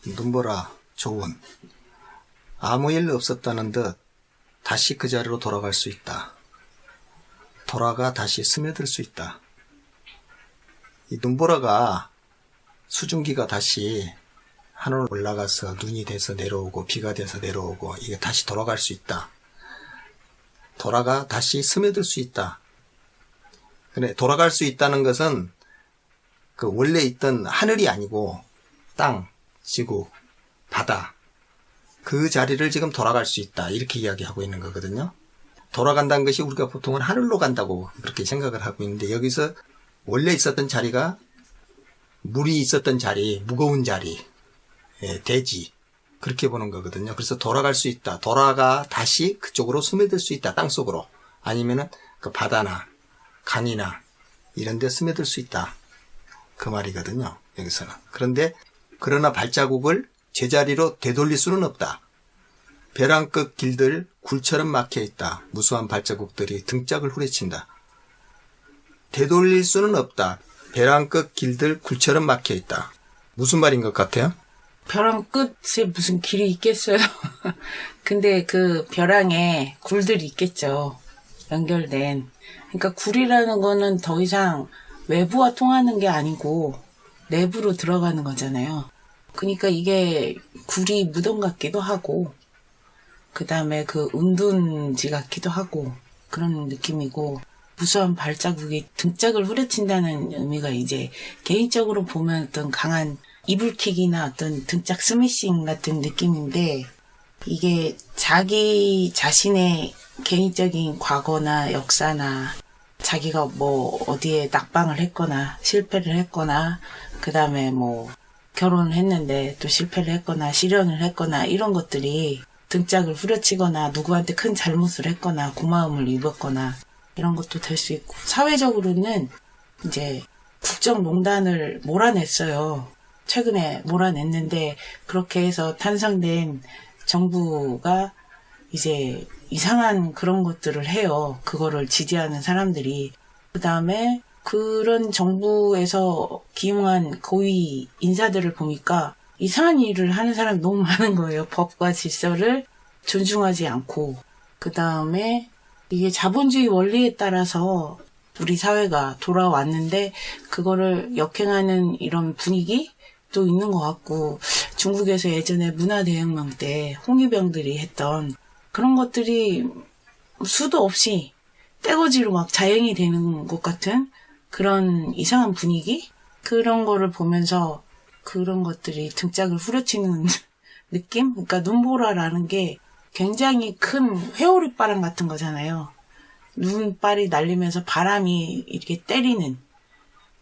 눈보라, 조은. 아무 일 없었다는 듯 다시 그 자리로 돌아갈 수 있다. 돌아가 다시 스며들 수 있다. 이 눈보라가 수증기가 다시 하늘 올라가서 눈이 돼서 내려오고 비가 돼서 내려오고 이게 다시 돌아갈 수 있다. 돌아가 다시 스며들 수 있다. 근데 돌아갈 수 있다는 것은 그 원래 있던 하늘이 아니고 땅, 지구, 바다 그 자리를 지금 돌아갈 수 있다. 이렇게 이야기하고 있는 거거든요. 돌아간다는 것이 우리가 보통은 하늘로 간다고 그렇게 생각을 하고 있는데 여기서 원래 있었던 자리가 물이 있었던 자리, 무거운 자리, 대지 그렇게 보는 거거든요. 그래서 돌아갈 수 있다. 돌아가 다시 그쪽으로 스며들 수 있다. 땅속으로. 아니면은 그 바다나 강이나 이런 데 스며들 수 있다. 그 말이거든요. 여기서는. 그러나 발자국을 제자리로 되돌릴 수는 없다. 벼랑 끝 길들 굴처럼 막혀있다. 무수한 발자국들이 등짝을 후려친다. 되돌릴 수는 없다. 벼랑 끝 길들 굴처럼 막혀있다. 무슨 말인 것 같아요? 벼랑 끝에 무슨 길이 있겠어요? 근데 그 벼랑에 굴들이 있겠죠. 연결된. 그러니까 굴이라는 거는 더 이상 외부와 통하는 게 아니고 내부로 들어가는 거잖아요. 그러니까 이게 굴이 무덤 같기도 하고 그 다음에 그 은둔지 같기도 하고 그런 느낌이고 무수한 발자국이 등짝을 후려친다는 의미가 이제 개인적으로 보면 어떤 강한 이불킥이나 어떤 등짝 스미싱 같은 느낌인데 이게 자기 자신의 개인적인 과거나 역사나 자기가 뭐 어디에 낙방을 했거나 실패를 했거나 그 다음에 뭐 결혼을 했는데 또 실패를 했거나 실연을 했거나 이런 것들이 등짝을 후려치거나 누구한테 큰 잘못을 했거나 고마움을 입었거나 이런 것도 될 수 있고 사회적으로는 이제 국정농단을 몰아냈어요. 최근에 몰아냈는데 그렇게 해서 탄생된 정부가 이제 이상한 그런 것들을 해요. 그거를 지지하는 사람들이. 그 다음에 그런 정부에서 기용한 고위 인사들을 보니까 이상한 일을 하는 사람이 너무 많은 거예요. 법과 질서를 존중하지 않고. 그 다음에 이게 자본주의 원리에 따라서 우리 사회가 돌아왔는데 그거를 역행하는 이런 분위기도 있는 것 같고 중국에서 예전에 문화대혁명 때 홍위병들이 했던 그런 것들이 수도 없이 떼거지로 막 자행이 되는 것 같은 그런 이상한 분위기? 그런 거를 보면서 그런 것들이 등짝을 후려치는 느낌? 그러니까 눈보라라는 게 굉장히 큰 회오리바람 같은 거잖아요. 눈발이 날리면서 바람이 이렇게 때리는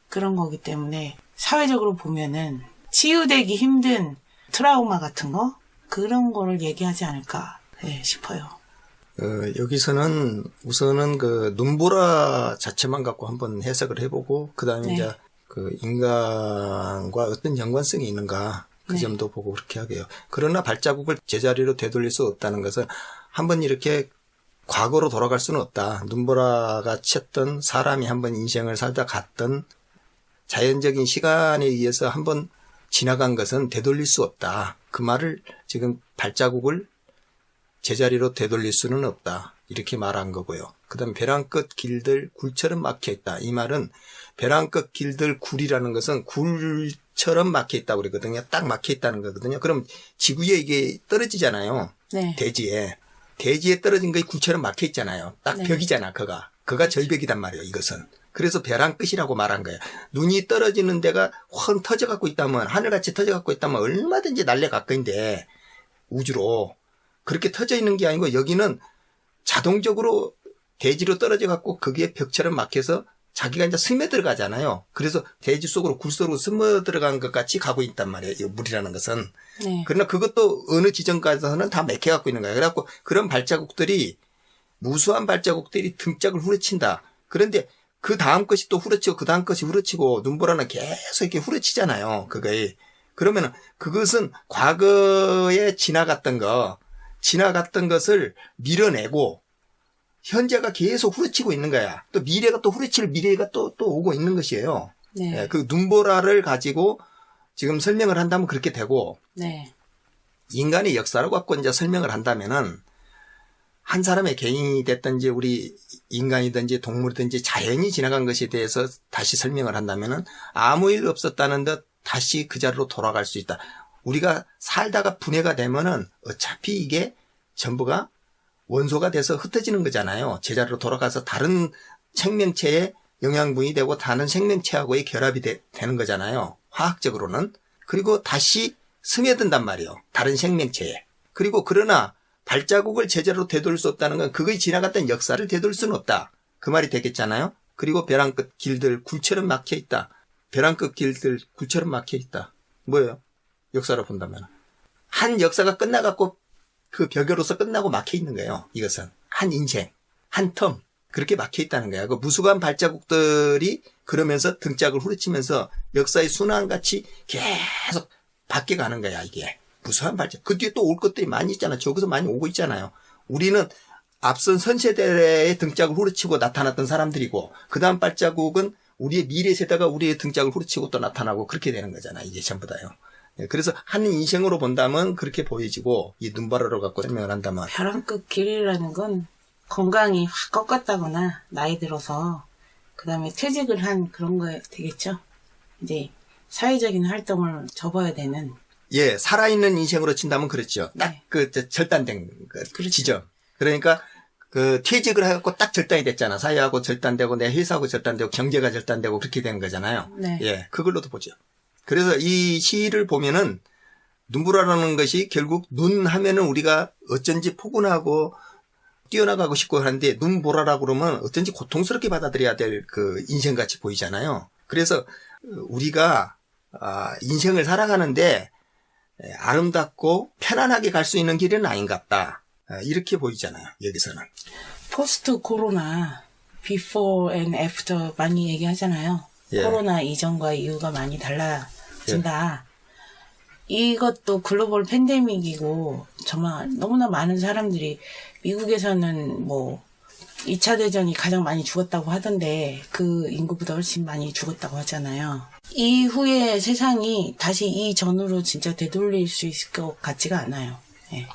그런 거기 때문에 사회적으로 보면은 치유되기 힘든 트라우마 같은 거? 그런 거를 얘기하지 않을까 싶어요. 여기서는 우선은 그 눈보라 자체만 갖고 한번 해석을 해보고 그 다음에 이제 그 인간과 어떤 연관성이 있는가 그 점도 보고 그렇게 하게요. 그러나 발자국을 제자리로 되돌릴 수 없다는 것은 한번 이렇게 과거로 돌아갈 수는 없다. 눈보라가 쳤던 사람이 한번 인생을 살다 갔던 자연적인 시간에 의해서 한번 지나간 것은 되돌릴 수 없다. 그 말을 지금 발자국을 제자리로 되돌릴 수는 없다. 이렇게 말한 거고요. 그 다음 벼랑 끝 길들 굴처럼 막혀있다. 이 말은 벼랑 끝 길들 굴이라는 것은 굴처럼 막혀있다고 그러거든요. 딱 막혀있다는 거거든요. 그럼 지구에 이게 떨어지잖아요. 네. 대지에 떨어진 거에 굴처럼 막혀있잖아요. 딱 벽이잖아. 그가 절벽이단 말이에요. 이것은. 그래서 벼랑 끝이라고 말한 거예요. 눈이 떨어지는 데가 확 터져갖고 있다면 하늘같이 터져갖고 있다면 얼마든지 날려갈 건데 우주로 그렇게 터져 있는 게 아니고 여기는 자동적으로 대지로 떨어져 갖고 거기에 벽처럼 막혀서 자기가 이제 스며 들어가잖아요. 그래서 대지 속으로 굴 속으로 스며 들어간 것 같이 가고 있단 말이에요. 이 물이라는 것은. 그러나 그것도 어느 지점까지는 다 맥혀 갖고 있는 거예요. 그래갖고 그런 발자국들이 무수한 발자국들이 등짝을 후려친다. 그런데 그 다음 것이 또 후려치고 그 다음 것이 후려치고 눈보라는 계속 이렇게 후려치잖아요. 그거에. 그러면은 그것은 과거에 지나갔던 것을 밀어내고 현재가 계속 후려치고 있는 거야. 또 미래가 또 후려칠 미래가 또 오고 있는 것이에요. 그 눈보라를 가지고 지금 설명을 한다면 그렇게 되고, 네. 인간의 역사로 갖고 이제 설명을 한다면은, 한 사람의 개인이 됐든지, 우리 인간이든지 동물이든지 자연이 지나간 것에 대해서 다시 설명을 한다면은, 아무 일 없었다는 듯 다시 그 자리로 돌아갈 수 있다. 우리가 살다가 분해가 되면은 어차피 이게 전부가 원소가 돼서 흩어지는 거잖아요. 제자리로 돌아가서 다른 생명체의 영양분이 되고 다른 생명체하고의 결합이 되는 거잖아요. 화학적으로는. 그리고 다시 스며든단 말이에요. 다른 생명체에. 그리고 그러나 발자국을 제자리로 되돌릴 수 없다는 건 그거에 지나갔던 역사를 되돌릴 수는 없다. 그 말이 되겠잖아요. 그리고 벼랑 끝 길들 굴처럼 막혀 있다. 벼랑 끝 길들 굴처럼 막혀 있다. 뭐예요? 역사로 본다면. 한 역사가 끝나갖고 그 벽으로서 끝나고 막혀 있는 거예요. 이것은. 한 인생, 한 텀. 그렇게 막혀 있다는 거야. 그 무수한 발자국들이 그러면서 등짝을 후려치면서 역사의 순환같이 계속 바뀌어가는 거야, 이게. 무수한 발자국. 그 뒤에 또 올 것들이 많이 있잖아. 저기서 많이 오고 있잖아요. 우리는 앞선 선세대의 등짝을 후려치고 나타났던 사람들이고, 그 다음 발자국은 우리의 미래 세대가 우리의 등짝을 후려치고 또 나타나고 그렇게 되는 거잖아. 이게 전부 다요. 그래서 한 인생으로 본다면 그렇게 보여지고, 이 눈바라로 갖고 설명을 한다면. 벼랑 끝 길이라는 건 건강이 확 꺾었다거나 나이 들어서 그다음에 퇴직을 한 그런 거 되겠죠. 이제 사회적인 활동을 접어야 되는. 예, 살아있는 인생으로 친다면 그렇죠. 딱 네. 그 절단된 그렇죠. 지점. 그러니까 그 퇴직을 해갖고 딱 절단이 됐잖아. 사회하고 절단되고 내 회사하고 절단되고 경제가 절단되고 그렇게 되는 거잖아요. 네. 예, 그걸로도 보죠. 그래서 이 시를 보면은 눈보라라는 것이 결국 눈 하면은 우리가 어쩐지 포근하고 뛰어나가고 싶고 하는데 눈보라라고 그러면 어쩐지 고통스럽게 받아들여야 될 그 인생같이 보이잖아요. 그래서 우리가 인생을 살아가는데 아름답고 편안하게 갈 수 있는 길은 아닌갑다. 이렇게 보이잖아요. 여기서는. 포스트 코로나, before and after 많이 얘기하잖아요. 예. 코로나 이전과 이후가 많이 달라진다. 이것도 글로벌 팬데믹이고 정말 너무나 많은 사람들이 미국에서는 뭐 2차 대전이 가장 많이 죽었다고 하던데 그 인구보다 훨씬 많이 죽었다고 하잖아요. 이후에 세상이 다시 이전으로 진짜 되돌릴 수 있을 것 같지가 않아요. 예.